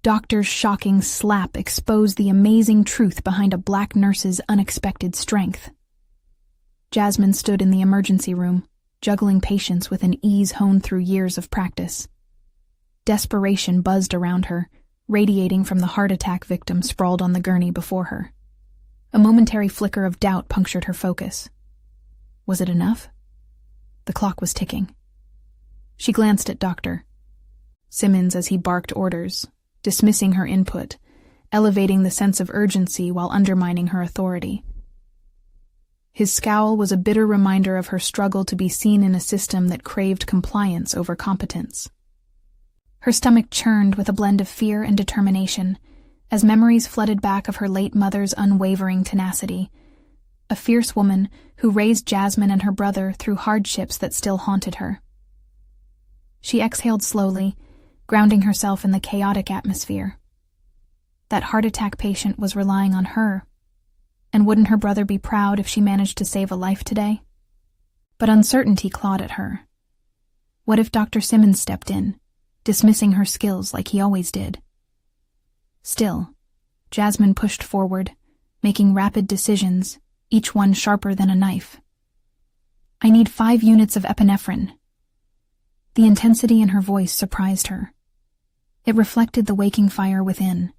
Doctor's shocking slap exposed the amazing truth behind a black nurse's unexpected strength. Jasmine stood in the emergency room, juggling patients with an ease honed through years of practice. Desperation buzzed around her, radiating from the heart attack victim sprawled on the gurney before her. A momentary flicker of doubt punctured her focus. Was it enough? The clock was ticking. She glanced at Dr. Simmons as he barked orders, dismissing her input, elevating the sense of urgency while undermining her authority. His scowl was a bitter reminder of her struggle to be seen in a system that craved compliance over competence. Her stomach churned with a blend of fear and determination as memories flooded back of her late mother's unwavering tenacity, a fierce woman who raised Jasmine and her brother through hardships that still haunted her. She exhaled slowly, grounding herself in the chaotic atmosphere. That heart attack patient was relying on her, and wouldn't her brother be proud if she managed to save a life today? But uncertainty clawed at her. What if Dr. Simmons stepped in, dismissing her skills like he always did? Still, Jasmine pushed forward, making rapid decisions, each one sharper than a knife. I need 5 units of epinephrine. The intensity in her voice surprised her. It reflected the waking fire within,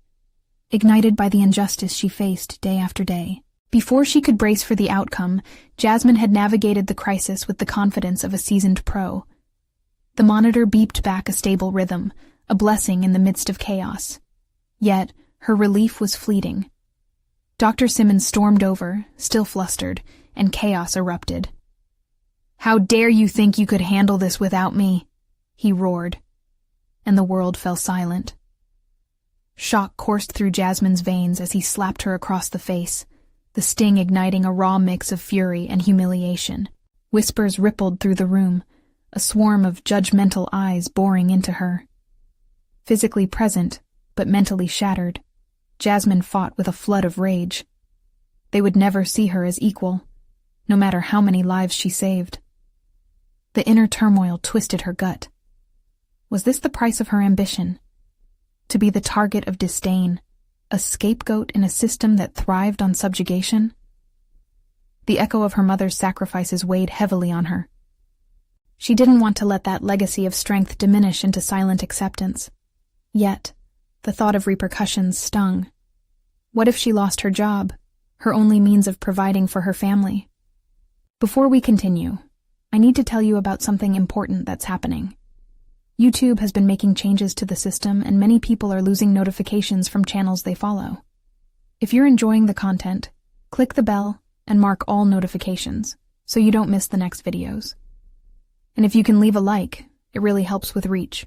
ignited by the injustice she faced day after day. Before she could brace for the outcome, Jasmine had navigated the crisis with the confidence of a seasoned pro. The monitor beeped back a stable rhythm, a blessing in the midst of chaos. Yet, her relief was fleeting. Dr. Simmons stormed over, still flustered, and chaos erupted. "How dare you think you could handle this without me?" he roared, and the world fell silent. Shock coursed through Jasmine's veins as he slapped her across the face, the sting igniting a raw mix of fury and humiliation. Whispers rippled through the room, a swarm of judgmental eyes boring into her. Physically present, but mentally shattered, Jasmine fought with a flood of rage. They would never see her as equal, no matter how many lives she saved. The inner turmoil twisted her gut. Was this the price of her ambition? To be the target of disdain, a scapegoat in a system that thrived on subjugation? The echo of her mother's sacrifices weighed heavily on her. She didn't want to let that legacy of strength diminish into silent acceptance. Yet, the thought of repercussions stung. What if she lost her job, her only means of providing for her family? Before we continue, I need to tell you about something important that's happening. YouTube has been making changes to the system, and many people are losing notifications from channels they follow. If you're enjoying the content, click the bell and mark all notifications so you don't miss the next videos. And if you can leave a like, it really helps with reach.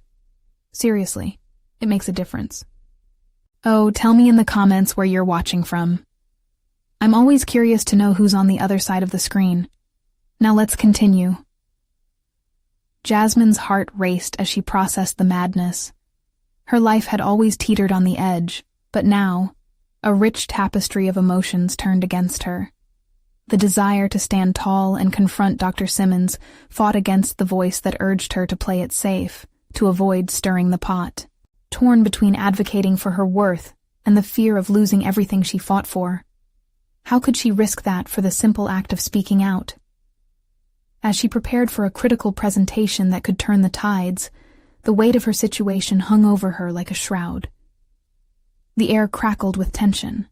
Seriously, it makes a difference. Oh, tell me in the comments where you're watching from. I'm always curious to know who's on the other side of the screen. Now let's continue. Jasmine's heart raced as she processed the madness. Her life had always teetered on the edge, but now, a rich tapestry of emotions turned against her. The desire to stand tall and confront Dr. Simmons fought against the voice that urged her to play it safe, to avoid stirring the pot. Torn between advocating for her worth and the fear of losing everything she fought for. How could she risk that for the simple act of speaking out? As she prepared for a critical presentation that could turn the tides, the weight of her situation hung over her like a shroud. The air crackled with tension,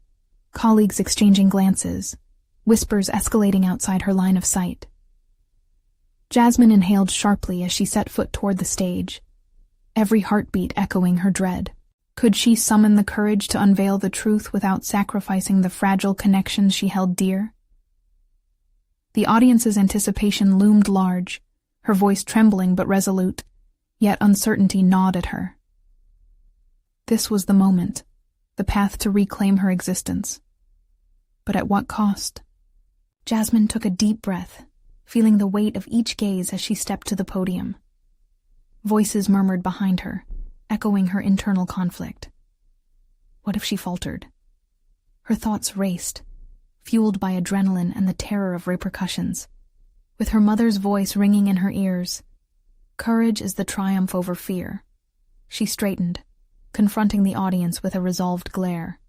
colleagues exchanging glances, whispers escalating outside her line of sight. Jasmine inhaled sharply as she set foot toward the stage, every heartbeat echoing her dread. Could she summon the courage to unveil the truth without sacrificing the fragile connections she held dear? The audience's anticipation loomed large, her voice trembling but resolute, yet uncertainty gnawed at her. This was the moment, the path to reclaim her existence. But at what cost? Jasmine took a deep breath, feeling the weight of each gaze as she stepped to the podium. Voices murmured behind her, echoing her internal conflict. What if she faltered? Her thoughts raced, fueled by adrenaline and the terror of repercussions. With her mother's voice ringing in her ears, courage is the triumph over fear. She straightened, confronting the audience with a resolved glare.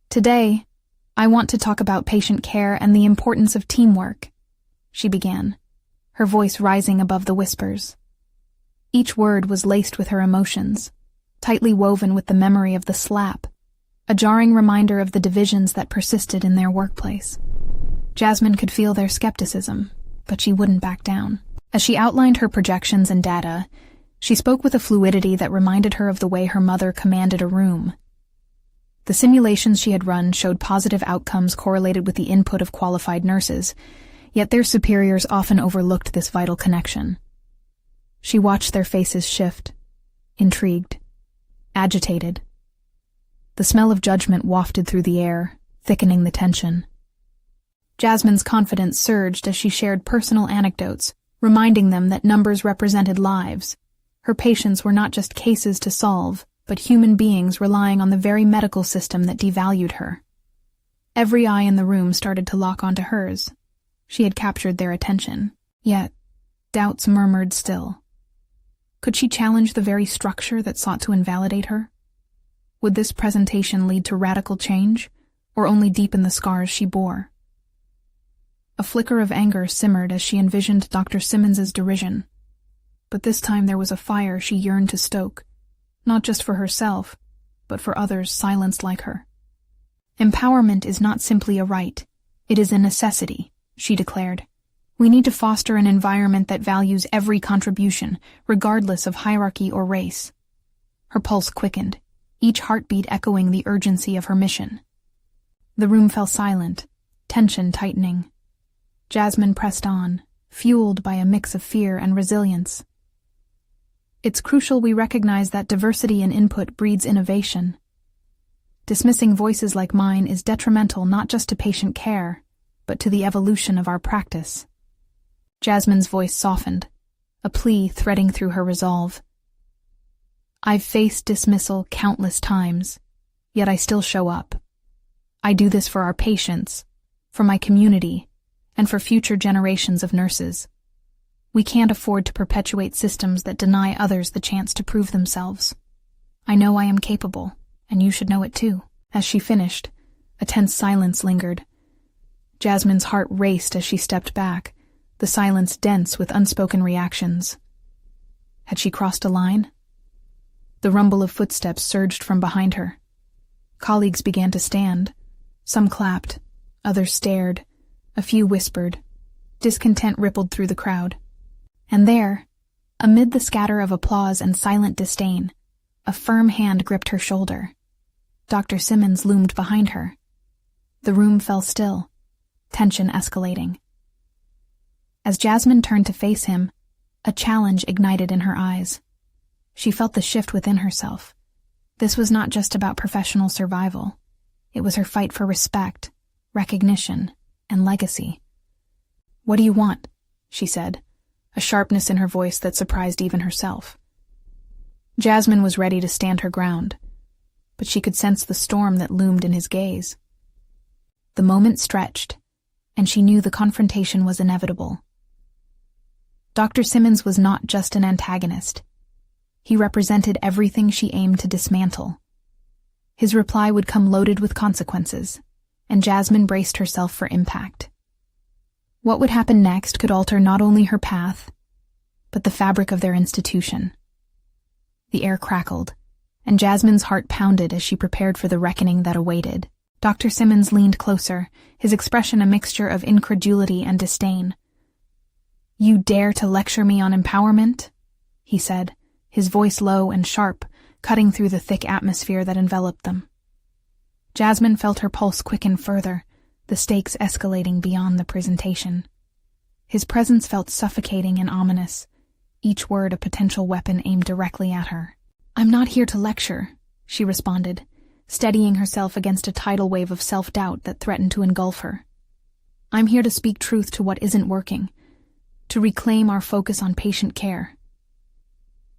"Today, I want to talk about patient care and the importance of teamwork," she began, her voice rising above the whispers. Each word was laced with her emotions, tightly woven with the memory of the slap, a jarring reminder of the divisions that persisted in their workplace. Jasmine could feel their skepticism, but she wouldn't back down. As she outlined her projections and data, she spoke with a fluidity that reminded her of the way her mother commanded a room. The simulations she had run showed positive outcomes correlated with the input of qualified nurses, yet their superiors often overlooked this vital connection. She watched their faces shift, intrigued, agitated. The smell of judgment wafted through the air, thickening the tension. Jasmine's confidence surged as she shared personal anecdotes, reminding them that numbers represented lives. Her patients were not just cases to solve, but human beings relying on the very medical system that devalued her. Every eye in the room started to lock onto hers. She had captured their attention, yet doubts murmured still. Could she challenge the very structure that sought to invalidate her? Would this presentation lead to radical change, or only deepen the scars she bore? A flicker of anger simmered as she envisioned Dr. Simmons's derision. But this time there was a fire she yearned to stoke, not just for herself, but for others silenced like her. "Empowerment is not simply a right, it is a necessity," she declared. "We need to foster an environment that values every contribution, regardless of hierarchy or race." Her pulse quickened, each heartbeat echoing the urgency of her mission. The room fell silent, tension tightening. Jasmine pressed on, fueled by a mix of fear and resilience. "It's crucial we recognize that diversity in input breeds innovation. Dismissing voices like mine is detrimental not just to patient care, but to the evolution of our practice." Jasmine's voice softened, a plea threading through her resolve. "I've faced dismissal countless times, yet I still show up. I do this for our patients, for my community, and for future generations of nurses. We can't afford to perpetuate systems that deny others the chance to prove themselves. I know I am capable, and you should know it too." As she finished, a tense silence lingered. Jasmine's heart raced as she stepped back, the silence dense with unspoken reactions. Had she crossed a line? The rumble of footsteps surged from behind her. Colleagues began to stand. Some clapped, others stared, a few whispered. Discontent rippled through the crowd. And there, amid the scatter of applause and silent disdain, a firm hand gripped her shoulder. Dr. Simmons loomed behind her. The room fell still, tension escalating. As Jasmine turned to face him, a challenge ignited in her eyes. She felt the shift within herself. This was not just about professional survival. It was her fight for respect, recognition, and legacy. "What do you want?" she said, a sharpness in her voice that surprised even herself. Jasmine was ready to stand her ground, but she could sense the storm that loomed in his gaze. The moment stretched, and she knew the confrontation was inevitable. Dr. Simmons was not just an antagonist. He represented everything she aimed to dismantle. His reply would come loaded with consequences, and Jasmine braced herself for impact. What would happen next could alter not only her path, but the fabric of their institution. The air crackled, and Jasmine's heart pounded as she prepared for the reckoning that awaited. Dr. Simmons leaned closer, his expression a mixture of incredulity and disdain. "You dare to lecture me on empowerment?" he said, his voice low and sharp, cutting through the thick atmosphere that enveloped them. Jasmine felt her pulse quicken further, the stakes escalating beyond the presentation. His presence felt suffocating and ominous, each word a potential weapon aimed directly at her. "I'm not here to lecture," she responded, steadying herself against a tidal wave of self-doubt that threatened to engulf her. "I'm here to speak truth to what isn't working, to reclaim our focus on patient care."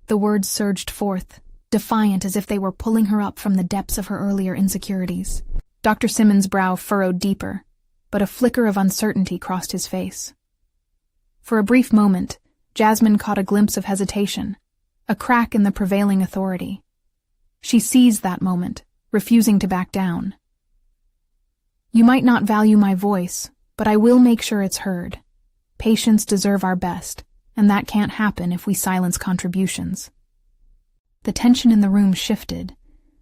The words surged forth, defiant as if they were pulling her up from the depths of her earlier insecurities. Dr. Simmons' brow furrowed deeper, but a flicker of uncertainty crossed his face. For a brief moment, Jasmine caught a glimpse of hesitation, a crack in the prevailing authority. She seized that moment, refusing to back down. "You might not value my voice, but I will make sure it's heard. Patients deserve our best, and that can't happen if we silence contributions." The tension in the room shifted.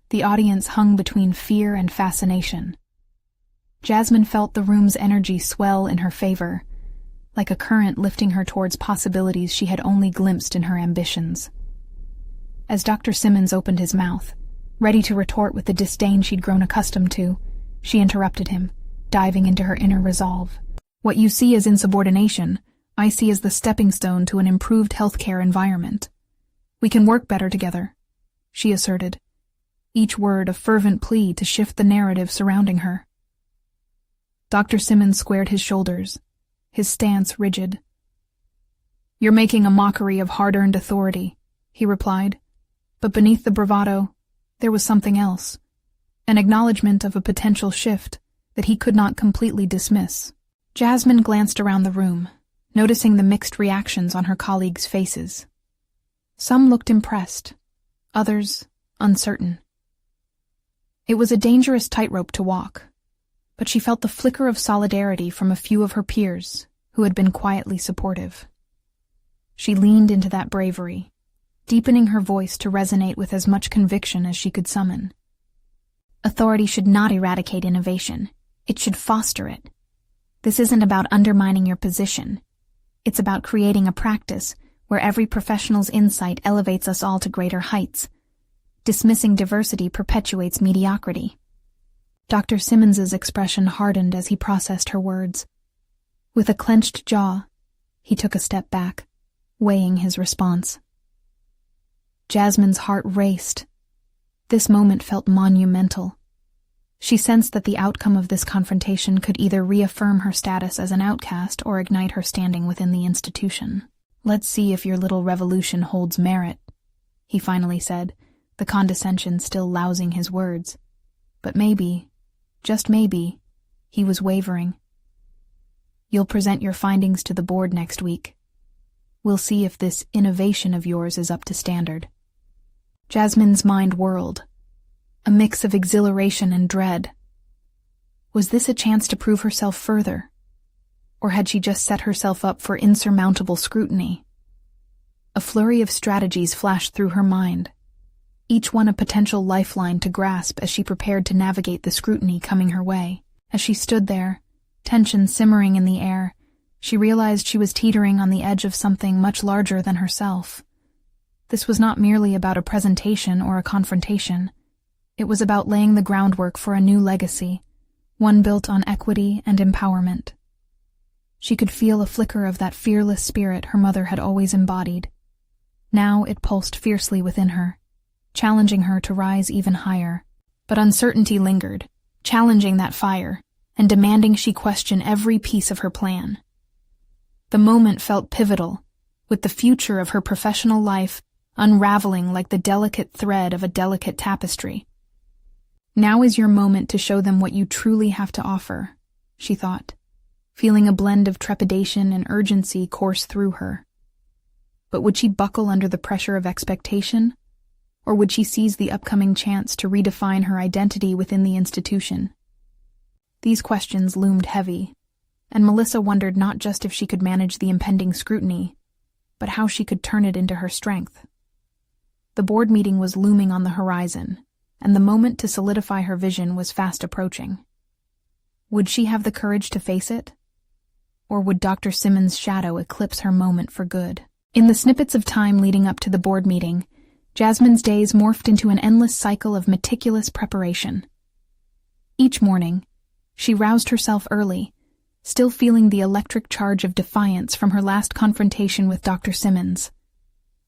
The audience hung between fear and fascination. Jasmine felt the room's energy swell in her favor, like a current lifting her towards possibilities she had only glimpsed in her ambitions. As Dr. Simmons opened his mouth, ready to retort with the disdain she'd grown accustomed to, she interrupted him, diving into her inner resolve. "What you see as insubordination, I see as the stepping stone to an improved healthcare environment. We can work better together," she asserted, each word a fervent plea to shift the narrative surrounding her. Dr. Simmons squared his shoulders, his stance rigid. "You're making a mockery of hard-earned authority," he replied, but beneath the bravado, there was something else, an acknowledgement of a potential shift that he could not completely dismiss. Jasmine glanced around the room, noticing the mixed reactions on her colleagues' faces. Some looked impressed, others uncertain. It was a dangerous tightrope to walk, but she felt the flicker of solidarity from a few of her peers who had been quietly supportive. She leaned into that bravery, deepening her voice to resonate with as much conviction as she could summon. "Authority should not eradicate innovation. It should foster it. This isn't about undermining your position. It's about creating a practice where every professional's insight elevates us all to greater heights. Dismissing diversity perpetuates mediocrity." Dr. Simmons's expression hardened as he processed her words. With a clenched jaw, he took a step back, weighing his response. Jasmine's heart raced. This moment felt monumental. She sensed that the outcome of this confrontation could either reaffirm her status as an outcast or ignite her standing within the institution. "Let's see if your little revolution holds merit," he finally said, the condescension still lousing his words. But maybe, just maybe, he was wavering. "You'll present your findings to the board next week. We'll see if this innovation of yours is up to standard." Jasmine's mind whirled, a mix of exhilaration and dread. Was this a chance to prove herself further? Or had she just set herself up for insurmountable scrutiny? A flurry of strategies flashed through her mind, each one a potential lifeline to grasp as she prepared to navigate the scrutiny coming her way. As she stood there, tension simmering in the air, she realized she was teetering on the edge of something much larger than herself. This was not merely about a presentation or a confrontation. It was about laying the groundwork for a new legacy, one built on equity and empowerment. She could feel a flicker of that fearless spirit her mother had always embodied. Now it pulsed fiercely within her, challenging her to rise even higher. But uncertainty lingered, challenging that fire, and demanding she question every piece of her plan. The moment felt pivotal, with the future of her professional life unraveling like the delicate thread of a delicate tapestry. "Now is your moment to show them what you truly have to offer," she thought, feeling a blend of trepidation and urgency course through her. But would she buckle under the pressure of expectation? Or would she seize the upcoming chance to redefine her identity within the institution? These questions loomed heavy, and Melissa wondered not just if she could manage the impending scrutiny, but how she could turn it into her strength. The board meeting was looming on the horizon, and the moment to solidify her vision was fast approaching. Would she have the courage to face it? Or would Dr. Simmons' shadow eclipse her moment for good? In the snippets of time leading up to the board meeting, Jasmine's days morphed into an endless cycle of meticulous preparation. Each morning, she roused herself early, still feeling the electric charge of defiance from her last confrontation with Dr. Simmons.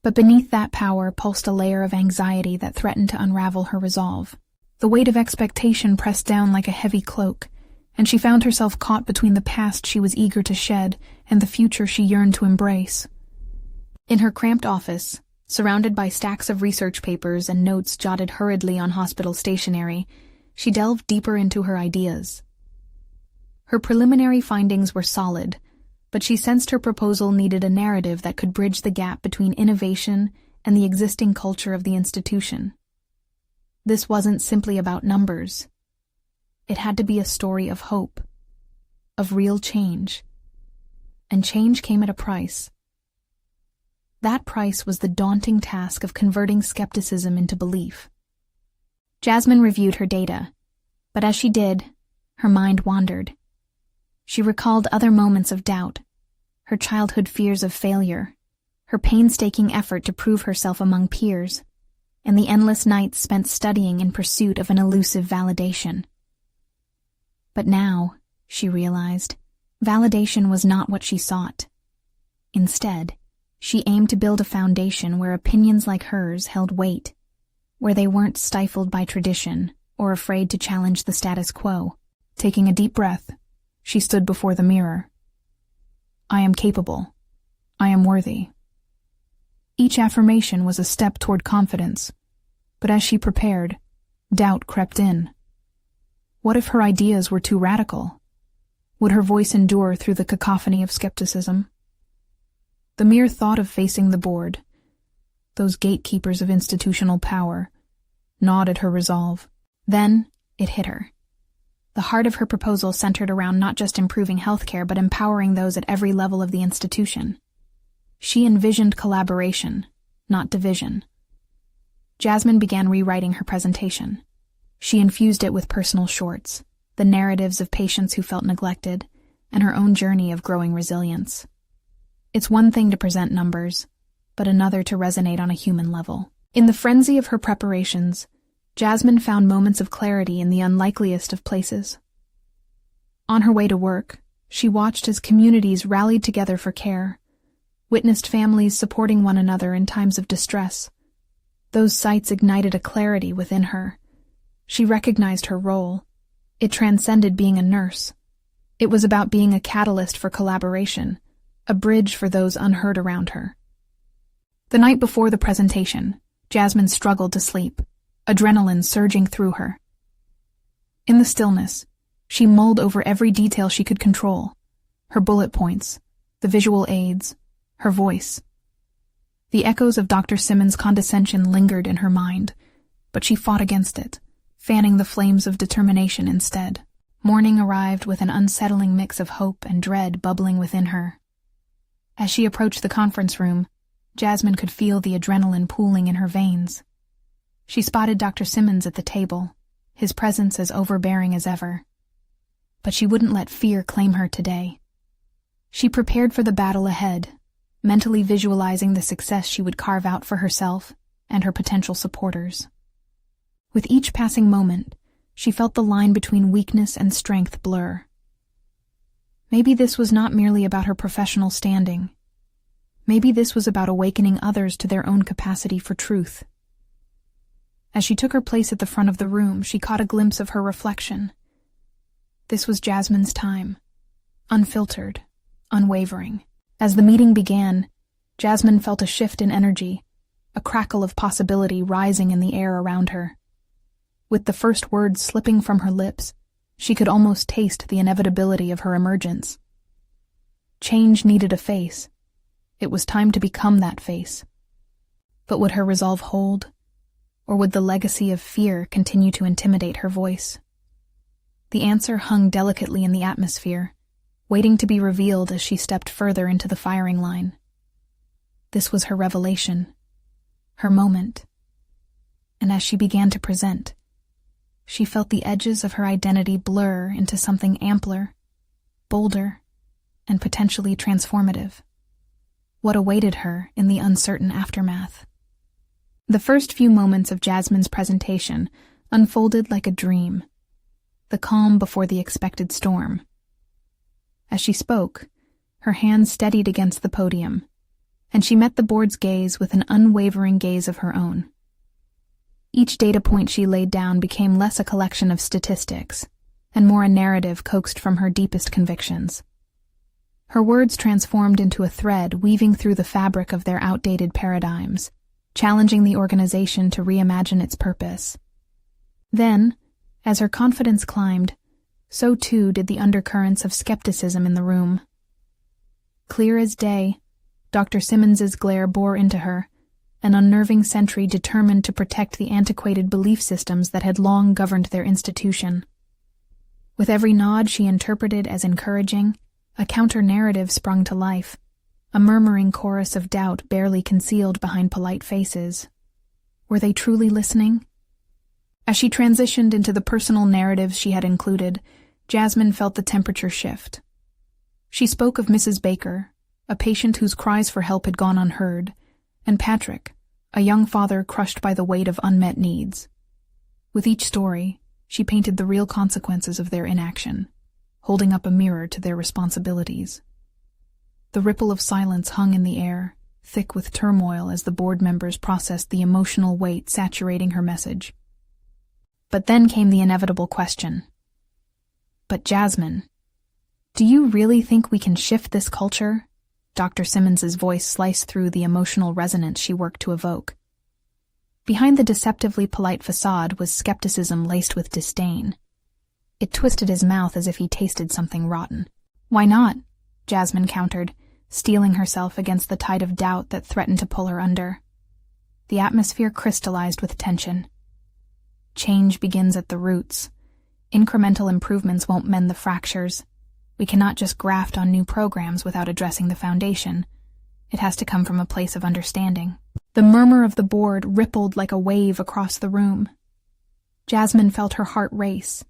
But beneath that power pulsed a layer of anxiety that threatened to unravel her resolve. The weight of expectation pressed down like a heavy cloak, and she found herself caught between the past she was eager to shed and the future she yearned to embrace. In her cramped office, surrounded by stacks of research papers and notes jotted hurriedly on hospital stationery, she delved deeper into her ideas. Her preliminary findings were solid, but she sensed her proposal needed a narrative that could bridge the gap between innovation and the existing culture of the institution. This wasn't simply about numbers. It had to be a story of hope, of real change. And change came at a price. That price was the daunting task of converting skepticism into belief. Jasmine reviewed her data, but as she did, her mind wandered. She recalled other moments of doubt, her childhood fears of failure, her painstaking effort to prove herself among peers, and the endless nights spent studying in pursuit of an elusive validation. But now, she realized, validation was not what she sought. Instead, she aimed to build a foundation where opinions like hers held weight, where they weren't stifled by tradition or afraid to challenge the status quo. Taking a deep breath, she stood before the mirror. I am capable. I am worthy. Each affirmation was a step toward confidence, but as she prepared, doubt crept in. What if her ideas were too radical? Would her voice endure through the cacophony of skepticism? The mere thought of facing the board, those gatekeepers of institutional power, gnawed at her resolve. Then it hit her. The heart of her proposal centered around not just improving healthcare but empowering those at every level of the institution. She envisioned collaboration, not division. Jasmine began rewriting her presentation. She infused it with personal shorts, the narratives of patients who felt neglected, and her own journey of growing resilience. It's one thing to present numbers, but another to resonate on a human level. In the frenzy of her preparations, Jasmine found moments of clarity in the unlikeliest of places. On her way to work, she watched as communities rallied together for care, witnessed families supporting one another in times of distress. Those sights ignited a clarity within her. She recognized her role. It transcended being a nurse. It was about being a catalyst for collaboration, a bridge for those unheard around her. The night before the presentation, Jasmine struggled to sleep, adrenaline surging through her. In the stillness, she mulled over every detail she could control, her bullet points, the visual aids, her voice. The echoes of Dr. Simmons' condescension lingered in her mind, but she fought against it, fanning the flames of determination instead. Morning arrived with an unsettling mix of hope and dread bubbling within her. As she approached the conference room, Jasmine could feel the adrenaline pooling in her veins. She spotted Dr. Simmons at the table, his presence as overbearing as ever. But she wouldn't let fear claim her today. She prepared for the battle ahead, mentally visualizing the success she would carve out for herself and her potential supporters. With each passing moment, she felt the line between weakness and strength blur. Maybe this was not merely about her professional standing. Maybe this was about awakening others to their own capacity for truth. As she took her place at the front of the room, she caught a glimpse of her reflection. This was Jasmine's time, unfiltered, unwavering. As the meeting began, Jasmine felt a shift in energy, a crackle of possibility rising in the air around her. With the first words slipping from her lips, she could almost taste the inevitability of her emergence. Change needed a face. It was time to become that face. But would her resolve hold, or would the legacy of fear continue to intimidate her voice? The answer hung delicately in the atmosphere, waiting to be revealed as she stepped further into the firing line. This was her revelation, her moment. And as she began to present, she felt the edges of her identity blur into something ampler, bolder, and potentially transformative. What awaited her in the uncertain aftermath? The first few moments of Jasmine's presentation unfolded like a dream, the calm before the expected storm. As she spoke, her hands steadied against the podium, and she met the board's gaze with an unwavering gaze of her own. Each data point she laid down became less a collection of statistics and more a narrative coaxed from her deepest convictions. Her words transformed into a thread weaving through the fabric of their outdated paradigms, challenging the organization to reimagine its purpose. Then, as her confidence climbed, so too did the undercurrents of skepticism in the room. Clear as day, Dr. Simmons's glare bore into her, an unnerving sentry determined to protect the antiquated belief systems that had long governed their institution. With every nod she interpreted as encouraging, a counter-narrative sprung to life, a murmuring chorus of doubt barely concealed behind polite faces. Were they truly listening? As she transitioned into the personal narratives she had included, Jasmine felt the temperature shift. She spoke of Mrs. Baker, a patient whose cries for help had gone unheard, and Patrick, a young father crushed by the weight of unmet needs. With each story, she painted the real consequences of their inaction, holding up a mirror to their responsibilities. The ripple of silence hung in the air, thick with turmoil as the board members processed the emotional weight saturating her message. But then came the inevitable question. But Jasmine, do you really think we can shift this culture? Dr. Simmons's voice sliced through the emotional resonance she worked to evoke. Behind the deceptively polite facade was skepticism laced with disdain. It twisted his mouth as if he tasted something rotten. Why not? Jasmine countered, steeling herself against the tide of doubt that threatened to pull her under. The atmosphere crystallized with tension. Change begins at the roots. Incremental improvements won't mend the fractures. We cannot just graft on new programs without addressing the foundation. It has to come from a place of understanding. The murmur of the board rippled like a wave across the room. Jasmine felt her heart race.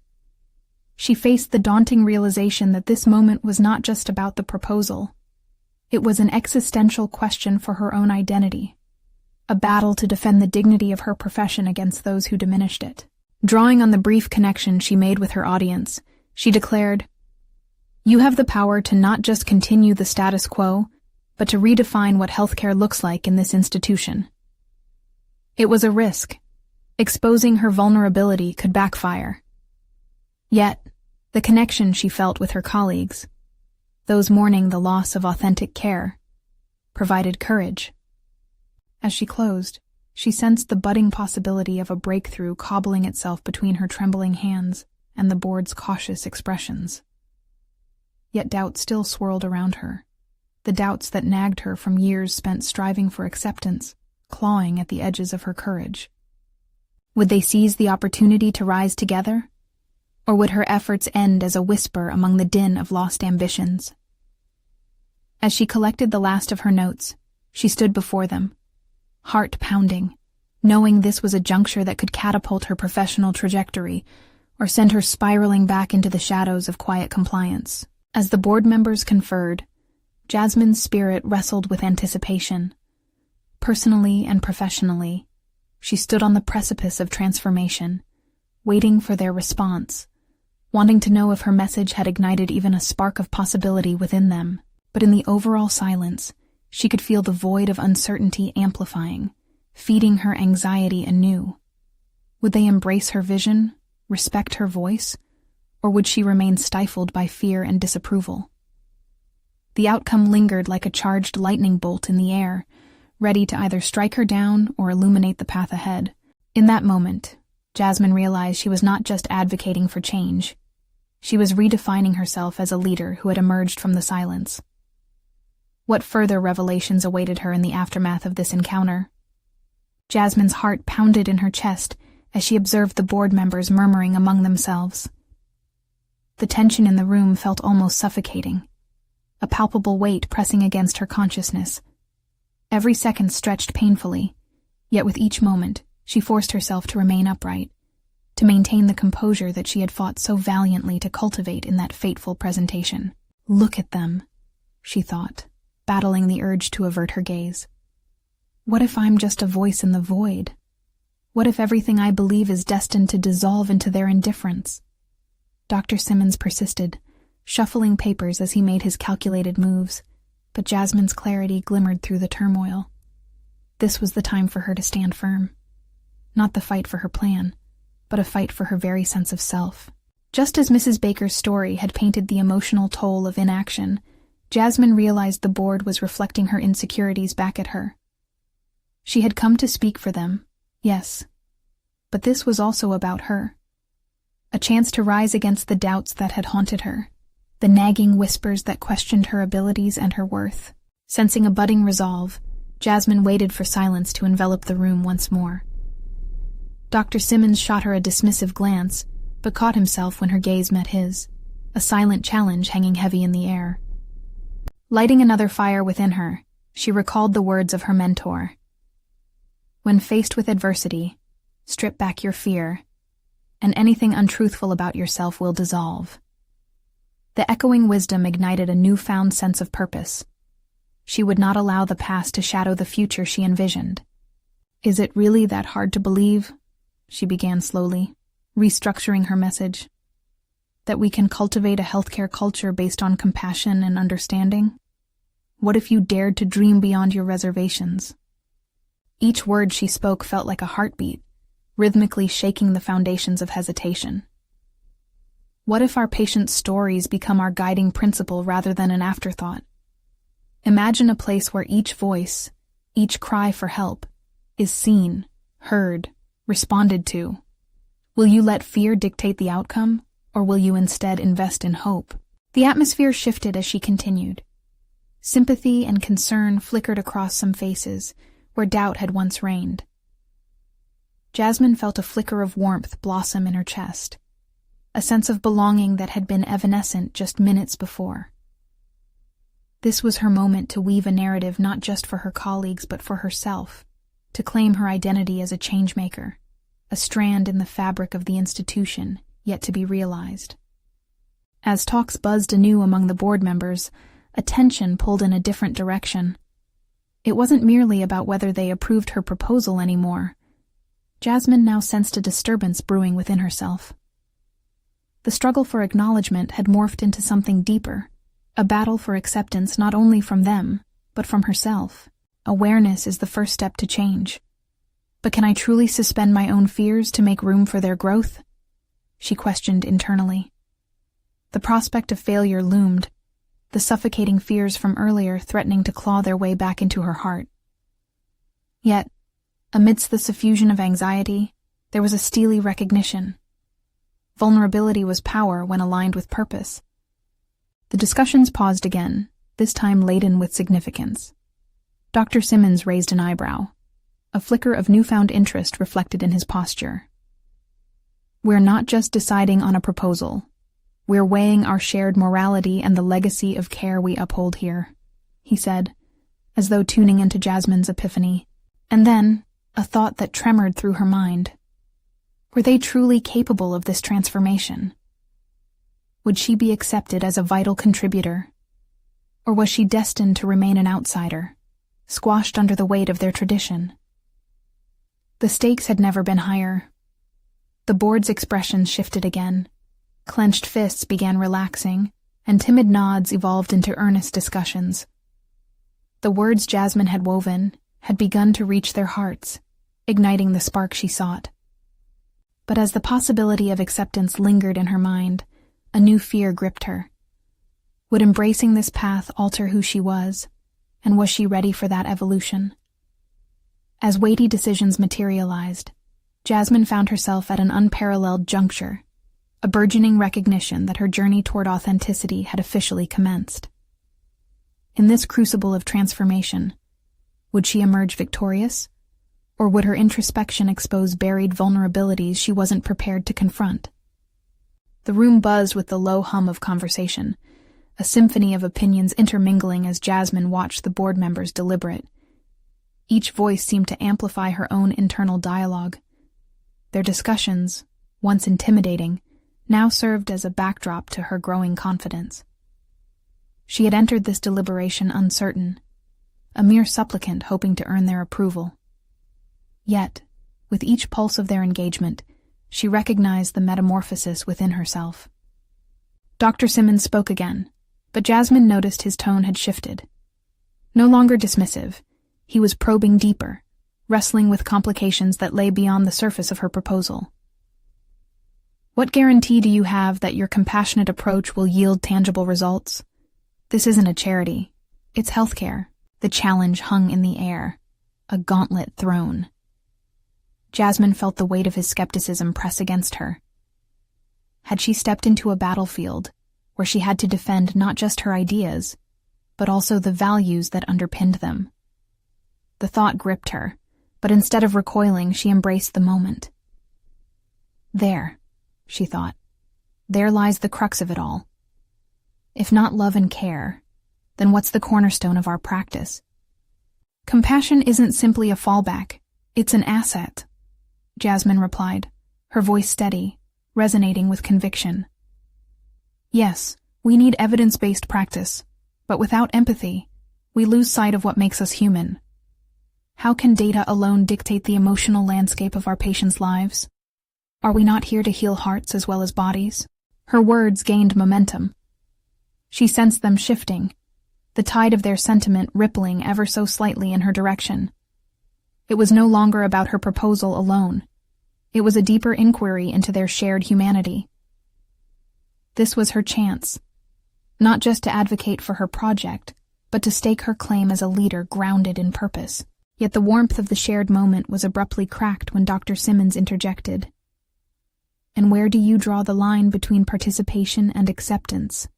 She faced the daunting realization that this moment was not just about the proposal. It was an existential question for her own identity, a battle to defend the dignity of her profession against those who diminished it. Drawing on the brief connection she made with her audience, she declared, "You have the power to not just continue the status quo, but to redefine what healthcare looks like in this institution." It was a risk. Exposing her vulnerability could backfire. Yet, the connection she felt with her colleagues, those mourning the loss of authentic care, provided courage. As she closed, she sensed the budding possibility of a breakthrough cobbling itself between her trembling hands and the board's cautious expressions. Yet doubt still swirled around her, the doubts that nagged her from years spent striving for acceptance, clawing at the edges of her courage. Would they seize the opportunity to rise together? Or would her efforts end as a whisper among the din of lost ambitions? As she collected the last of her notes, she stood before them, heart pounding, knowing this was a juncture that could catapult her professional trajectory or send her spiraling back into the shadows of quiet compliance. As the board members conferred, Jasmine's spirit wrestled with anticipation. Personally and professionally, she stood on the precipice of transformation, waiting for their response, wanting to know if her message had ignited even a spark of possibility within them. But in the overall silence, she could feel the void of uncertainty amplifying, feeding her anxiety anew. Would they embrace her vision, respect her voice, or would she remain stifled by fear and disapproval? The outcome lingered like a charged lightning bolt in the air, ready to either strike her down or illuminate the path ahead. In that moment, Jasmine realized she was not just advocating for change. She was redefining herself as a leader who had emerged from the silence. What further revelations awaited her in the aftermath of this encounter? Jasmine's heart pounded in her chest as she observed the board members murmuring among themselves. The tension in the room felt almost suffocating, a palpable weight pressing against her consciousness. Every second stretched painfully, yet with each moment, she forced herself to remain upright, to maintain the composure that she had fought so valiantly to cultivate in that fateful presentation. Look at them, she thought, battling the urge to avert her gaze. What if I'm just a voice in the void? What if everything I believe is destined to dissolve into their indifference? Dr. Simmons persisted, shuffling papers as he made his calculated moves, but Jasmine's clarity glimmered through the turmoil. This was the time for her to stand firm. Not the fight for her plan, but a fight for her very sense of self. Just as Mrs. Baker's story had painted the emotional toll of inaction, Jasmine realized the board was reflecting her insecurities back at her. She had come to speak for them, yes, but this was also about her. A chance to rise against the doubts that had haunted her, the nagging whispers that questioned her abilities and her worth. Sensing a budding resolve, Jasmine waited for silence to envelop the room once more. Dr. Simmons shot her a dismissive glance, but caught himself when her gaze met his, a silent challenge hanging heavy in the air. Lighting another fire within her, she recalled the words of her mentor. When faced with adversity, strip back your fear, and anything untruthful about yourself will dissolve. The echoing wisdom ignited a newfound sense of purpose. She would not allow the past to shadow the future she envisioned. "Is it really that hard to believe," she began slowly, restructuring her message, "that we can cultivate a healthcare culture based on compassion and understanding? What if you dared to dream beyond your reservations?" Each word she spoke felt like a heartbeat, rhythmically shaking the foundations of hesitation. What if our patients' stories become our guiding principle rather than an afterthought? Imagine a place where each voice, each cry for help, is seen, heard, responded to. Will you let fear dictate the outcome, or will you instead invest in hope? The atmosphere shifted as she continued. Sympathy and concern flickered across some faces where doubt had once reigned. Jasmine felt a flicker of warmth blossom in her chest, a sense of belonging that had been evanescent just minutes before. This was her moment to weave a narrative not just for her colleagues but for herself, to claim her identity as a changemaker, a strand in the fabric of the institution yet to be realized. As talks buzzed anew among the board members, attention pulled in a different direction. It wasn't merely about whether they approved her proposal anymore. Jasmine now sensed a disturbance brewing within herself. The struggle for acknowledgement had morphed into something deeper, a battle for acceptance not only from them, but from herself. Awareness is the first step to change. But can I truly suspend my own fears to make room for their growth? She questioned internally. The prospect of failure loomed, the suffocating fears from earlier threatening to claw their way back into her heart. Yet, amidst the suffusion of anxiety, there was a steely recognition. Vulnerability was power when aligned with purpose. The discussions paused again, this time laden with significance. Dr. Simmons raised an eyebrow, a flicker of newfound interest reflected in his posture. "We're not just deciding on a proposal. We're weighing our shared morality and the legacy of care we uphold here," he said, as though tuning into Jasmine's epiphany. And then, a thought that tremored through her mind. Were they truly capable of this transformation? Would she be accepted as a vital contributor? Or was she destined to remain an outsider, squashed under the weight of their tradition? The stakes had never been higher. The board's expressions shifted again. Clenched fists began relaxing, and timid nods evolved into earnest discussions. The words Jasmine had woven had begun to reach their hearts, igniting the spark she sought. But as the possibility of acceptance lingered in her mind, a new fear gripped her. Would embracing this path alter who she was, and was she ready for that evolution? As weighty decisions materialized, Jasmine found herself at an unparalleled juncture, a burgeoning recognition that her journey toward authenticity had officially commenced. In this crucible of transformation, would she emerge victorious, or would her introspection expose buried vulnerabilities she wasn't prepared to confront? The room buzzed with the low hum of conversation, a symphony of opinions intermingling as Jasmine watched the board members deliberate. Each voice seemed to amplify her own internal dialogue. Their discussions, once intimidating, now served as a backdrop to her growing confidence. She had entered this deliberation uncertain, a mere supplicant hoping to earn their approval. Yet, with each pulse of their engagement, she recognized the metamorphosis within herself. Dr. Simmons spoke again, but Jasmine noticed his tone had shifted. No longer dismissive, he was probing deeper, wrestling with complications that lay beyond the surface of her proposal. "What guarantee do you have that your compassionate approach will yield tangible results? This isn't a charity. It's healthcare." The challenge hung in the air, a gauntlet thrown. Jasmine felt the weight of his skepticism press against her. Had she stepped into a battlefield where she had to defend not just her ideas, but also the values that underpinned them? The thought gripped her, but instead of recoiling, she embraced the moment. There, she thought. There lies the crux of it all. If not love and care, then what's the cornerstone of our practice? Compassion isn't simply a fallback, it's an asset, Jasmine replied, her voice steady, resonating with conviction. Yes, we need evidence-based practice, but without empathy, we lose sight of what makes us human. How can data alone dictate the emotional landscape of our patients' lives? Are we not here to heal hearts as well as bodies? Her words gained momentum. She sensed them shifting, the tide of their sentiment rippling ever so slightly in her direction. It was no longer about her proposal alone. It was a deeper inquiry into their shared humanity. This was her chance, not just to advocate for her project, but to stake her claim as a leader grounded in purpose. Yet the warmth of the shared moment was abruptly cracked when Dr. Simmons interjected. And where do you draw the line between participation and acceptance?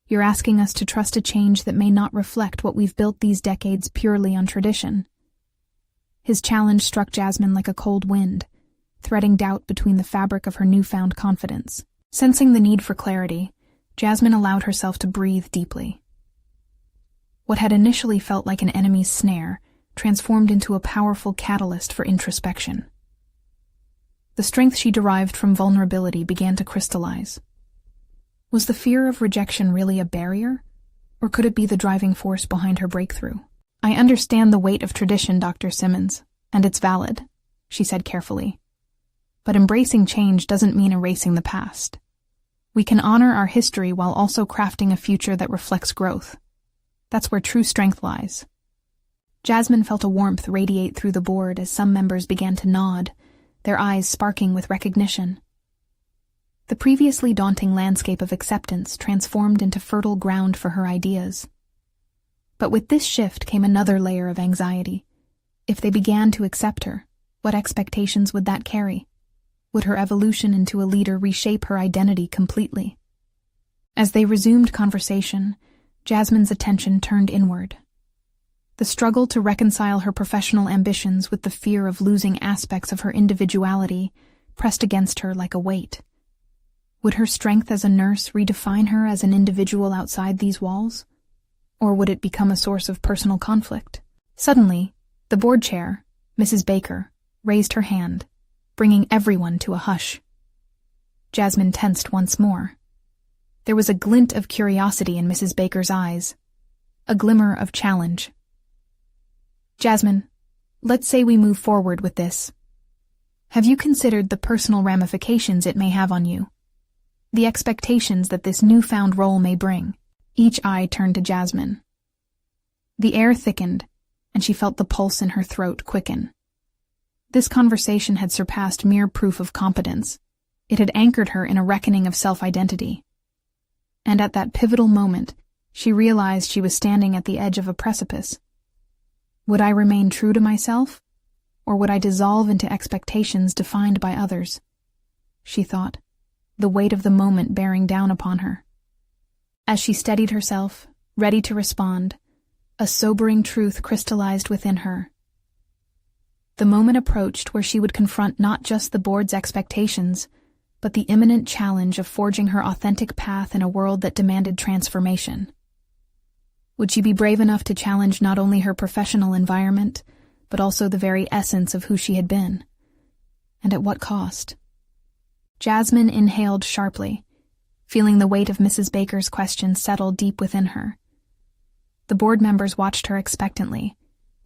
You're asking us to trust a change that may not reflect what we've built these decades purely on tradition. His challenge struck Jasmine like a cold wind, threading doubt between the fabric of her newfound confidence. Sensing the need for clarity, Jasmine allowed herself to breathe deeply. What had initially felt like an enemy's snare transformed into a powerful catalyst for introspection. The strength she derived from vulnerability began to crystallize. Was the fear of rejection really a barrier, or could it be the driving force behind her breakthrough? I understand the weight of tradition, Dr. Simmons, and it's valid, she said carefully. But embracing change doesn't mean erasing the past. We can honor our history while also crafting a future that reflects growth. That's where true strength lies. Jasmine felt a warmth radiate through the board as some members began to nod, their eyes sparking with recognition. The previously daunting landscape of acceptance transformed into fertile ground for her ideas. But with this shift came another layer of anxiety. If they began to accept her, what expectations would that carry? Would her evolution into a leader reshape her identity completely? As they resumed conversation, Jasmine's attention turned inward. The struggle to reconcile her professional ambitions with the fear of losing aspects of her individuality pressed against her like a weight. Would her strength as a nurse redefine her as an individual outside these walls? Or would it become a source of personal conflict? Suddenly, the board chair, Mrs. Baker, raised her hand, bringing everyone to a hush. Jasmine tensed once more. There was a glint of curiosity in Mrs. Baker's eyes, a glimmer of challenge. Jasmine, let's say we move forward with this. Have you considered the personal ramifications it may have on you? The expectations that this newfound role may bring? Each eye turned to Jasmine. The air thickened, and she felt the pulse in her throat quicken. This conversation had surpassed mere proof of competence. It had anchored her in a reckoning of self-identity. And at that pivotal moment, she realized she was standing at the edge of a precipice. Would I remain true to myself, or would I dissolve into expectations defined by others? She thought, the weight of the moment bearing down upon her. As she steadied herself, ready to respond, a sobering truth crystallized within her. The moment approached where she would confront not just the board's expectations, but the imminent challenge of forging her authentic path in a world that demanded transformation. Would she be brave enough to challenge not only her professional environment, but also the very essence of who she had been? And at what cost? Jasmine inhaled sharply, feeling the weight of Mrs. Baker's question settle deep within her. The board members watched her expectantly,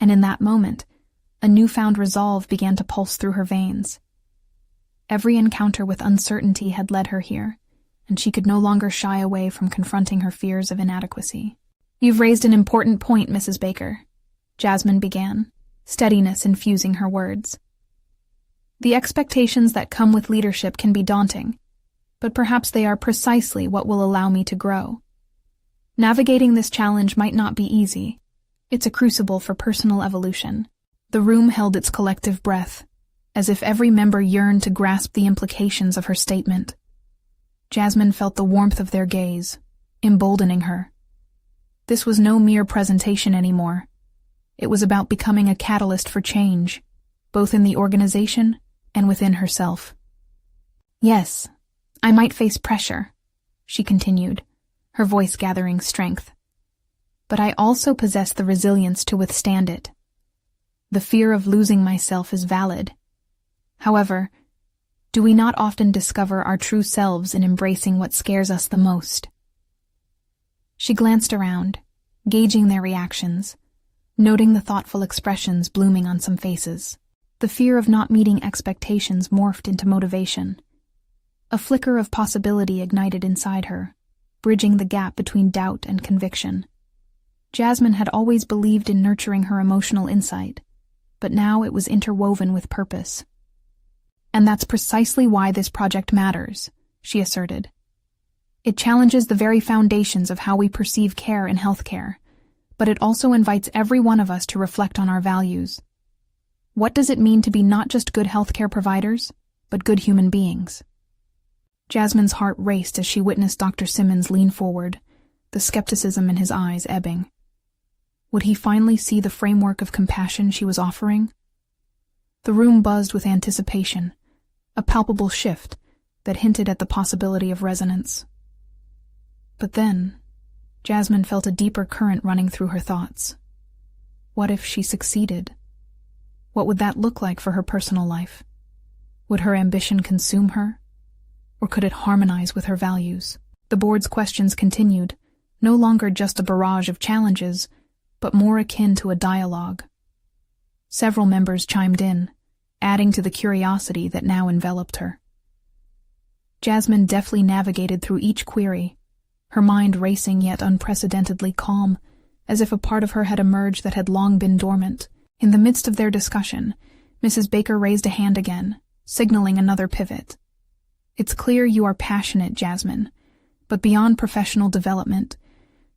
and in that moment, a newfound resolve began to pulse through her veins. Every encounter with uncertainty had led her here, and she could no longer shy away from confronting her fears of inadequacy. You've raised an important point, Mrs. Baker, Jasmine began, steadiness infusing her words. The expectations that come with leadership can be daunting, but perhaps they are precisely what will allow me to grow. Navigating this challenge might not be easy. It's a crucible for personal evolution. The room held its collective breath, as if every member yearned to grasp the implications of her statement. Jasmine felt the warmth of their gaze, emboldening her. This was no mere presentation anymore. It was about becoming a catalyst for change, both in the organization and within herself. Yes, I might face pressure, she continued, her voice gathering strength. But I also possess the resilience to withstand it. The fear of losing myself is valid. However, do we not often discover our true selves in embracing what scares us the most? She glanced around, gauging their reactions, noting the thoughtful expressions blooming on some faces. The fear of not meeting expectations morphed into motivation. A flicker of possibility ignited inside her, bridging the gap between doubt and conviction. Jasmine had always believed in nurturing her emotional insight, but now it was interwoven with purpose. And that's precisely why this project matters, she asserted. It challenges the very foundations of how we perceive care in healthcare, but it also invites every one of us to reflect on our values. What does it mean to be not just good healthcare providers, but good human beings? Jasmine's heart raced as she witnessed Dr. Simmons lean forward, the skepticism in his eyes ebbing. Would he finally see the framework of compassion she was offering? The room buzzed with anticipation, a palpable shift that hinted at the possibility of resonance. But then, Jasmine felt a deeper current running through her thoughts. What if she succeeded? What would that look like for her personal life? Would her ambition consume her? Or could it harmonize with her values? The board's questions continued, no longer just a barrage of challenges, but more akin to a dialogue. Several members chimed in, adding to the curiosity that now enveloped her. Jasmine deftly navigated through each query, her mind racing yet unprecedentedly calm, as if a part of her had emerged that had long been dormant. In the midst of their discussion, Mrs. Baker raised a hand again, signaling another pivot. It's clear you are passionate, Jasmine, but beyond professional development,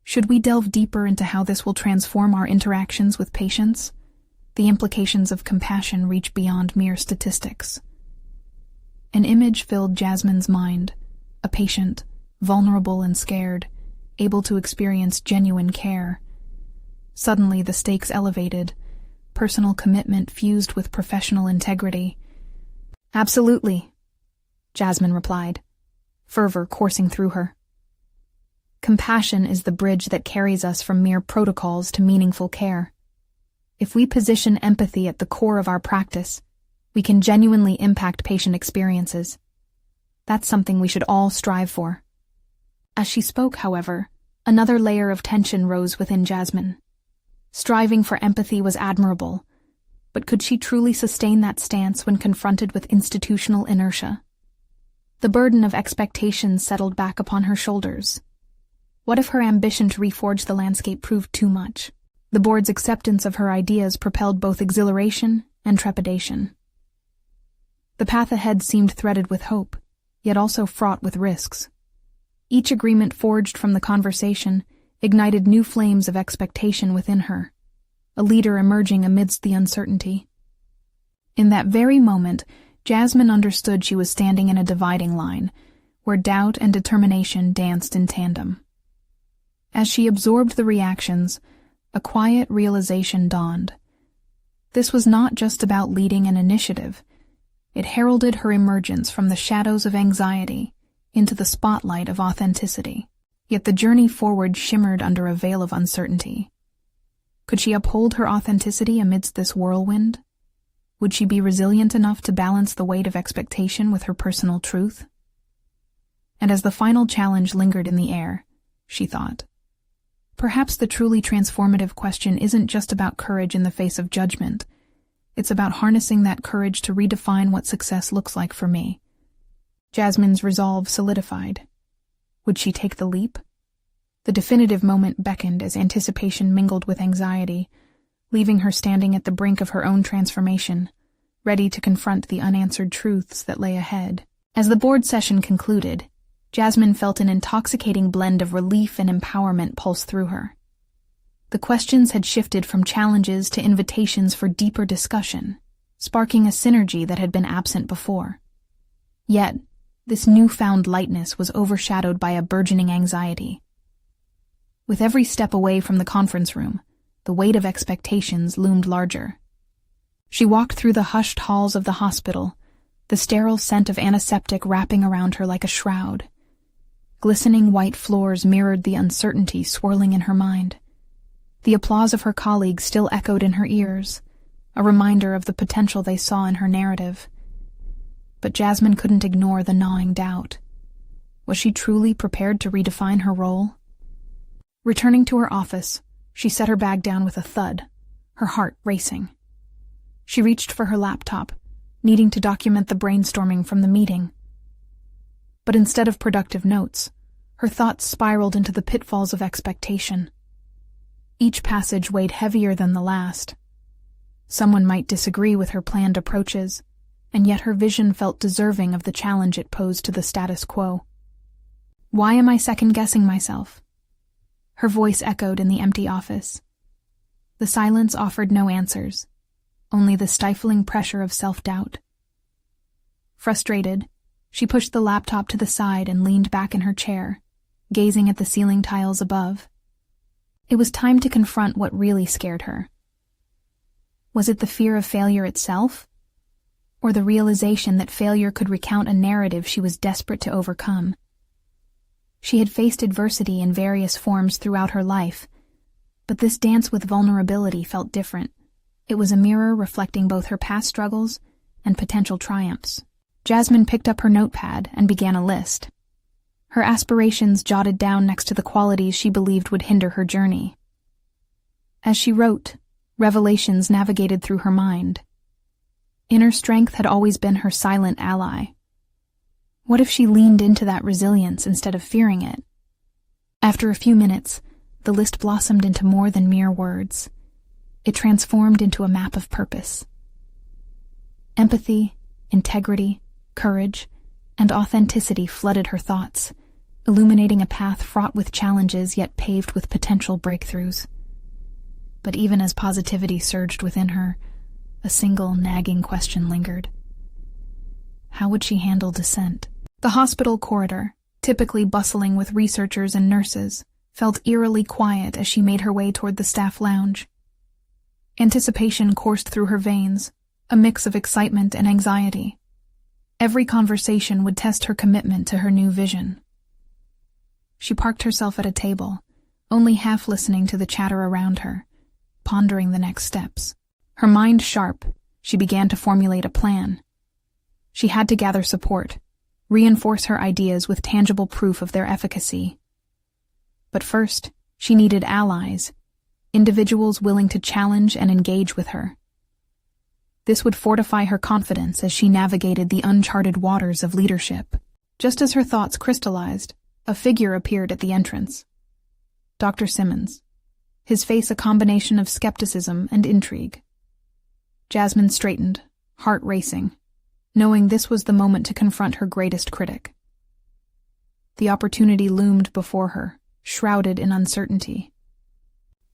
should we delve deeper into how this will transform our interactions with patients? The implications of compassion reach beyond mere statistics. An image filled Jasmine's mind, a patient, vulnerable and scared, able to experience genuine care. Suddenly the stakes elevated, personal commitment fused with professional integrity. Absolutely, Jasmine replied, fervor coursing through her. Compassion is the bridge that carries us from mere protocols to meaningful care. If we position empathy at the core of our practice, we can genuinely impact patient experiences. That's something we should all strive for. As she spoke, however, another layer of tension rose within Jasmine. Striving for empathy was admirable, but could she truly sustain that stance when confronted with institutional inertia? The burden of expectations settled back upon her shoulders. What if her ambition to reforge the landscape proved too much? The board's acceptance of her ideas propelled both exhilaration and trepidation. The path ahead seemed threaded with hope, yet also fraught with risks. Each agreement forged from the conversation ignited new flames of expectation within her, a leader emerging amidst the uncertainty. In that very moment, Jasmine understood she was standing in a dividing line, where doubt and determination danced in tandem. As she absorbed the reactions, a quiet realization dawned. This was not just about leading an initiative. It heralded her emergence from the shadows of anxiety into the spotlight of authenticity. Yet the journey forward shimmered under a veil of uncertainty. Could she uphold her authenticity amidst this whirlwind? Would she be resilient enough to balance the weight of expectation with her personal truth? And as the final challenge lingered in the air, she thought, perhaps the truly transformative question isn't just about courage in the face of judgment. It's about harnessing that courage to redefine what success looks like for me. Jasmine's resolve solidified. Would she take the leap? The definitive moment beckoned as anticipation mingled with anxiety, leaving her standing at the brink of her own transformation, ready to confront the unanswered truths that lay ahead. As the board session concluded, Jasmine felt an intoxicating blend of relief and empowerment pulse through her. The questions had shifted from challenges to invitations for deeper discussion, sparking a synergy that had been absent before. Yet, this newfound lightness was overshadowed by a burgeoning anxiety. With every step away from the conference room, the weight of expectations loomed larger. She walked through the hushed halls of the hospital, the sterile scent of antiseptic wrapping around her like a shroud. Glistening white floors mirrored the uncertainty swirling in her mind. The applause of her colleagues still echoed in her ears, a reminder of the potential they saw in her narrative. But Jasmine couldn't ignore the gnawing doubt. Was she truly prepared to redefine her role? Returning to her office, she set her bag down with a thud, her heart racing. She reached for her laptop, needing to document the brainstorming from the meeting. But instead of productive notes, her thoughts spiraled into the pitfalls of expectation. Each passage weighed heavier than the last. Someone might disagree with her planned approaches, and yet her vision felt deserving of the challenge it posed to the status quo. Why am I second-guessing myself? Her voice echoed in the empty office. The silence offered no answers, only the stifling pressure of self-doubt. Frustrated, she pushed the laptop to the side and leaned back in her chair, gazing at the ceiling tiles above. It was time to confront what really scared her. Was it the fear of failure itself? Or the realization that failure could recount a narrative she was desperate to overcome? She had faced adversity in various forms throughout her life, but this dance with vulnerability felt different. It was a mirror reflecting both her past struggles and potential triumphs. Jasmine picked up her notepad and began a list. Her aspirations jotted down next to the qualities she believed would hinder her journey. As she wrote, revelations navigated through her mind. Inner strength had always been her silent ally. What if she leaned into that resilience instead of fearing it? After a few minutes, the list blossomed into more than mere words. It transformed into a map of purpose. Empathy, integrity, courage, and authenticity flooded her thoughts, illuminating a path fraught with challenges yet paved with potential breakthroughs. But even as positivity surged within her, a single nagging question lingered. How would she handle dissent? The hospital corridor, typically bustling with researchers and nurses, felt eerily quiet as she made her way toward the staff lounge. Anticipation coursed through her veins, a mix of excitement and anxiety. Every conversation would test her commitment to her new vision. She parked herself at a table, only half listening to the chatter around her, pondering the next steps. Her mind sharp, she began to formulate a plan. She had to gather support, reinforce her ideas with tangible proof of their efficacy. But first, she needed allies, individuals willing to challenge and engage with her. This would fortify her confidence as she navigated the uncharted waters of leadership. Just as her thoughts crystallized, a figure appeared at the entrance. Dr. Simmons, his face a combination of skepticism and intrigue. Jasmine straightened, heart racing, knowing this was the moment to confront her greatest critic. The opportunity loomed before her, shrouded in uncertainty.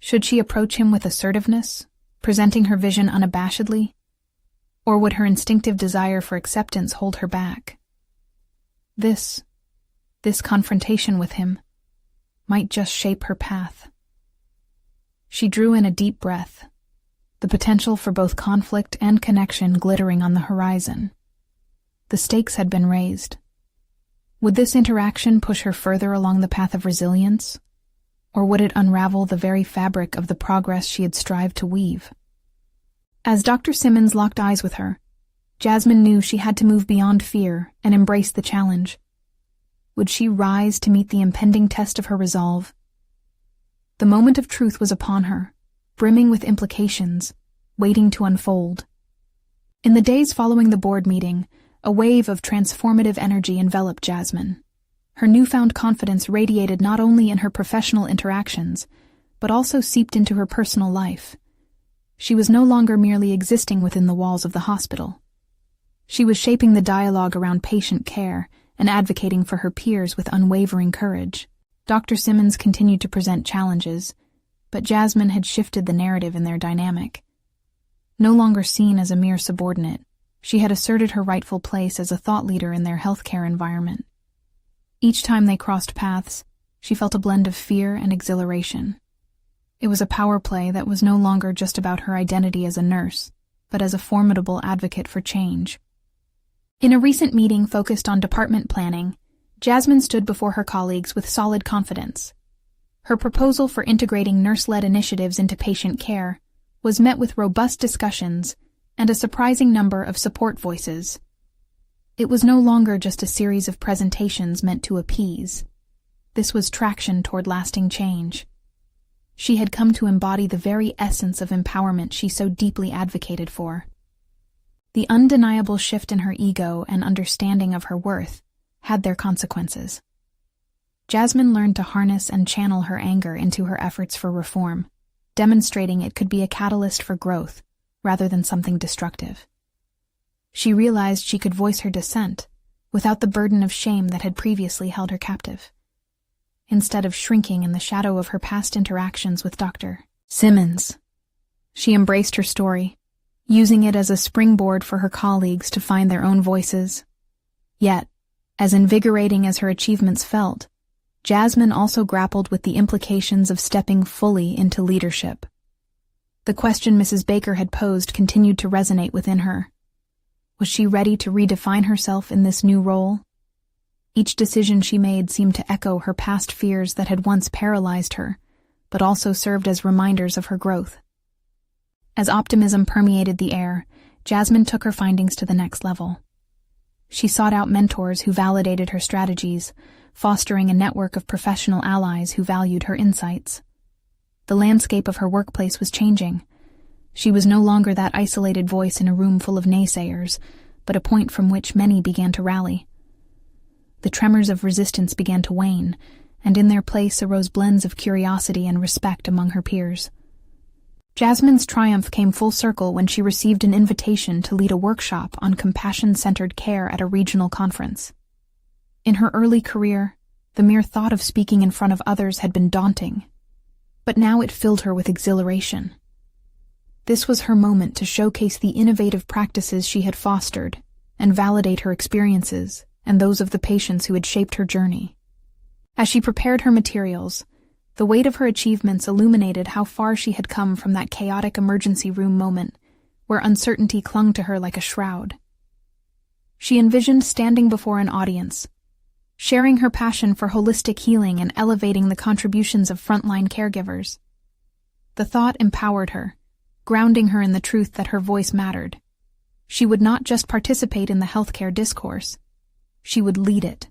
Should she approach him with assertiveness, presenting her vision unabashedly? Or would her instinctive desire for acceptance hold her back? This confrontation with him might just shape her path. She drew in a deep breath, the potential for both conflict and connection glittering on the horizon. The stakes had been raised. Would this interaction push her further along the path of resilience, or would it unravel the very fabric of the progress she had strived to weave? As Dr. Simmons locked eyes with her, Jasmine knew she had to move beyond fear and embrace the challenge. Would she rise to meet the impending test of her resolve? The moment of truth was upon her, brimming with implications, waiting to unfold. In the days following the board meeting, a wave of transformative energy enveloped Jasmine. Her newfound confidence radiated not only in her professional interactions, but also seeped into her personal life. She was no longer merely existing within the walls of the hospital. She was shaping the dialogue around patient care and advocating for her peers with unwavering courage. Dr. Simmons continued to present challenges, but Jasmine had shifted the narrative in their dynamic. No longer seen as a mere subordinate, she had asserted her rightful place as a thought leader in their healthcare environment. Each time they crossed paths, she felt a blend of fear and exhilaration. It was a power play that was no longer just about her identity as a nurse, but as a formidable advocate for change. In a recent meeting focused on department planning, Jasmine stood before her colleagues with solid confidence. Her proposal for integrating nurse-led initiatives into patient care was met with robust discussions and a surprising number of support voices. It was no longer just a series of presentations meant to appease. This was traction toward lasting change. She had come to embody the very essence of empowerment she so deeply advocated for. The undeniable shift in her ego and understanding of her worth had their consequences. Jasmine learned to harness and channel her anger into her efforts for reform, demonstrating it could be a catalyst for growth rather than something destructive. She realized she could voice her dissent without the burden of shame that had previously held her captive. Instead of shrinking in the shadow of her past interactions with Dr. Simmons, she embraced her story, using it as a springboard for her colleagues to find their own voices. Yet, as invigorating as her achievements felt, Jasmine also grappled with the implications of stepping fully into leadership. The question Mrs. Baker had posed continued to resonate within her. Was she ready to redefine herself in this new role? Each decision she made seemed to echo her past fears that had once paralyzed her, but also served as reminders of her growth. As optimism permeated the air, Jasmine took her findings to the next level. She sought out mentors who validated her strategies, fostering a network of professional allies who valued her insights. The landscape of her workplace was changing. She was no longer that isolated voice in a room full of naysayers, but a point from which many began to rally. The tremors of resistance began to wane, and in their place arose blends of curiosity and respect among her peers. Jasmine's triumph came full circle when she received an invitation to lead a workshop on compassion-centered care at a regional conference. In her early career, the mere thought of speaking in front of others had been daunting, but now it filled her with exhilaration. This was her moment to showcase the innovative practices she had fostered and validate her experiences and those of the patients who had shaped her journey. As she prepared her materials, the weight of her achievements illuminated how far she had come from that chaotic emergency room moment where uncertainty clung to her like a shroud. She envisioned standing before an audience, sharing her passion for holistic healing and elevating the contributions of frontline caregivers. The thought empowered her, grounding her in the truth that her voice mattered. She would not just participate in the healthcare discourse, she would lead it.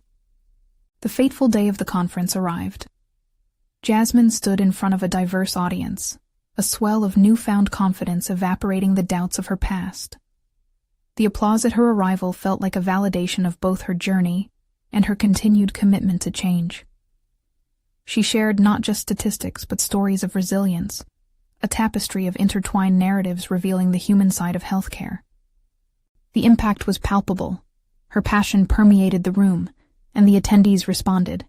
The fateful day of the conference arrived. Jasmine stood in front of a diverse audience, a swell of newfound confidence evaporating the doubts of her past. The applause at her arrival felt like a validation of both her journey and her continued commitment to change. She shared not just statistics but stories of resilience, a tapestry of intertwined narratives revealing the human side of healthcare. The impact was palpable. Her passion permeated the room, and the attendees responded.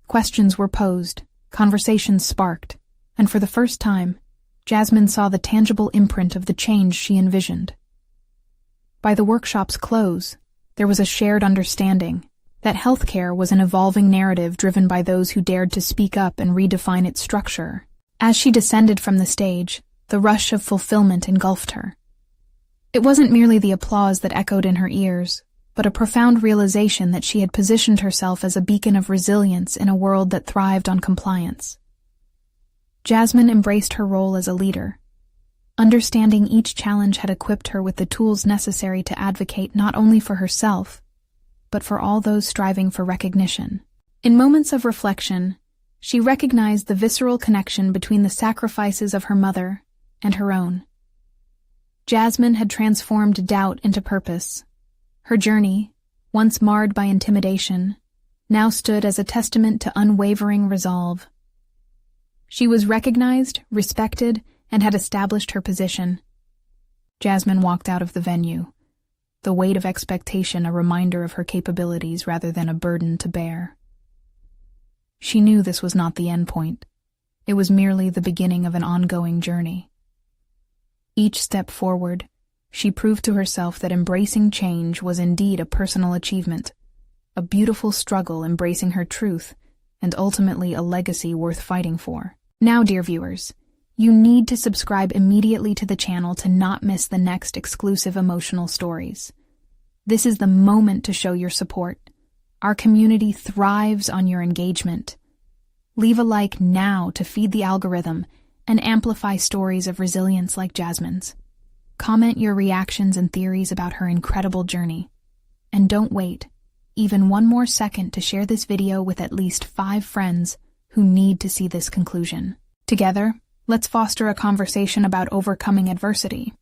Questions were posed, conversations sparked, and for the first time, Jasmine saw the tangible imprint of the change she envisioned. By the workshop's close, there was a shared understanding that healthcare was an evolving narrative driven by those who dared to speak up and redefine its structure. As she descended from the stage, the rush of fulfillment engulfed her. It wasn't merely the applause that echoed in her ears, but a profound realization that she had positioned herself as a beacon of resilience in a world that thrived on compliance. Jasmine embraced her role as a leader. Understanding each challenge had equipped her with the tools necessary to advocate not only for herself, but for all those striving for recognition. In moments of reflection, she recognized the visceral connection between the sacrifices of her mother and her own. Jasmine had transformed doubt into purpose. Her journey, once marred by intimidation, now stood as a testament to unwavering resolve. She was recognized, respected, and had established her position. Jasmine walked out of the venue, the weight of expectation a reminder of her capabilities rather than a burden to bear. She knew this was not the end point. It was merely the beginning of an ongoing journey. Each step forward, she proved to herself that embracing change was indeed a personal achievement, a beautiful struggle embracing her truth, and ultimately a legacy worth fighting for. Now, dear viewers, you need to subscribe immediately to the channel to not miss the next exclusive emotional stories. This is the moment to show your support. Our community thrives on your engagement. Leave a like now to feed the algorithm and amplify stories of resilience like Jasmine's. Comment your reactions and theories about her incredible journey. And don't wait even one more second to share this video with at least 5 friends who need to see this conclusion. Together, let's foster a conversation about overcoming adversity.